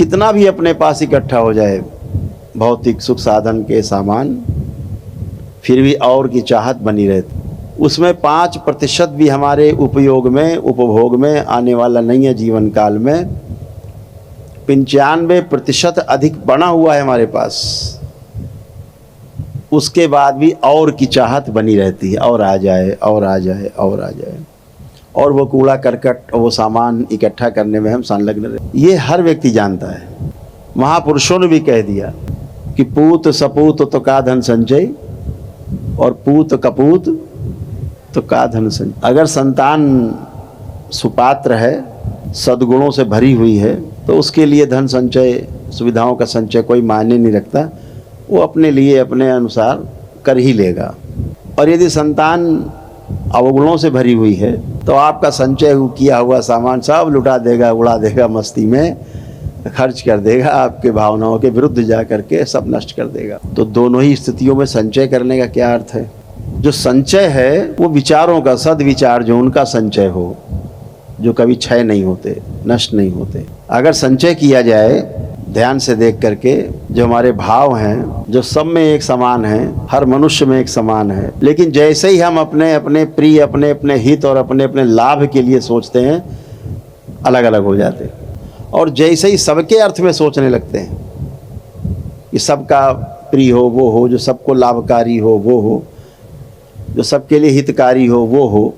कितना भी अपने पास इकट्ठा हो जाए भौतिक सुख साधन के सामान, फिर भी और की चाहत बनी रहती। उसमें 5% भी हमारे उपयोग में, उपभोग में आने वाला नहीं है जीवन काल में। 95% अधिक बना हुआ है हमारे पास, उसके बाद भी और की चाहत बनी रहती है, और आ जाए और आ जाए और आ जाए, और वो कूड़ा करकट और वो सामान इकट्ठा करने में हम संलग्न रहे। ये हर व्यक्ति जानता है। महापुरुषों ने भी कह दिया कि पूत सपूत तो का धन संचय, और पूत कपूत तो का धन संचय। अगर संतान सुपात्र है, सद्गुणों से भरी हुई है, तो उसके लिए धन संचय, सुविधाओं का संचय कोई मायने नहीं रखता। वो अपने लिए अपने अनुसार कर ही लेगा। और यदि संतान अवगुणों से भरी हुई है तो आपका संचय किया हुआ सामान सब लुटा देगा, उड़ा देगा, मस्ती में खर्च कर देगा, आपके भावनाओं के विरुद्ध जा करके सब नष्ट कर देगा। तो दोनों ही स्थितियों में संचय करने का क्या अर्थ है? जो संचय है वो विचारों का, सद्विचार जो उनका संचय हो, जो कभी क्षय नहीं होते, नष्ट नहीं होते। अगर संचय किया जाए ध्यान से देख करके, जो हमारे भाव हैं, जो सब में एक समान हैं, हर मनुष्य में एक समान है, लेकिन जैसे ही हम अपने अपने प्रिय, अपने अपने हित और अपने अपने लाभ के लिए सोचते हैं, अलग अलग हो जाते हैं। और जैसे ही सबके अर्थ में सोचने लगते हैं कि सबका प्रिय हो वो हो, जो सबको लाभकारी हो वो हो, जो सबके लिए हितकारी हो वो हो,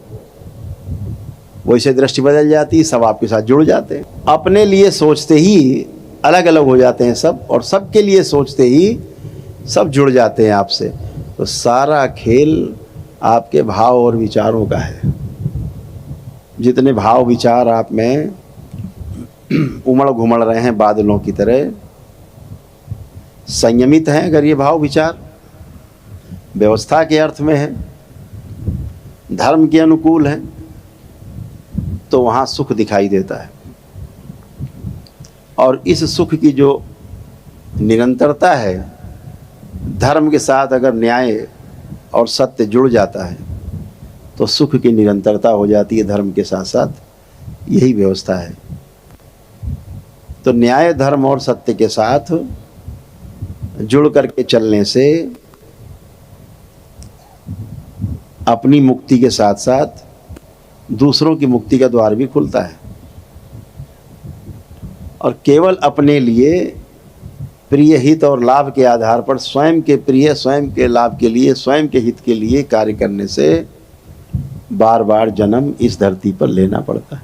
वैसे दृष्टि बदल जाती है, सब आपके साथ जुड़ जाते हैं। अपने लिए सोचते ही अलग अलग हो जाते हैं सब, और सबके लिए सोचते ही सब जुड़ जाते हैं आपसे। तो सारा खेल आपके भाव और विचारों का है। जितने भाव विचार आप में उमड़ घुमड़ रहे हैं बादलों की तरह, संयमित हैं अगर ये भाव विचार, व्यवस्था के अर्थ में है, धर्म के अनुकूल है, तो वहाँ सुख दिखाई देता है। और इस सुख की जो निरंतरता है, धर्म के साथ अगर न्याय और सत्य जुड़ जाता है तो सुख की निरंतरता हो जाती है। धर्म के साथ साथ यही व्यवस्था है। तो न्याय, धर्म और सत्य के साथ जुड़ करके चलने से अपनी मुक्ति के साथ साथ दूसरों की मुक्ति का द्वार भी खुलता है। और केवल अपने लिए प्रिय हित और लाभ के आधार पर स्वयं के प्रिय, स्वयं के लाभ के लिए, स्वयं के हित के लिए कार्य करने से बार बार जन्म इस धरती पर लेना पड़ता है।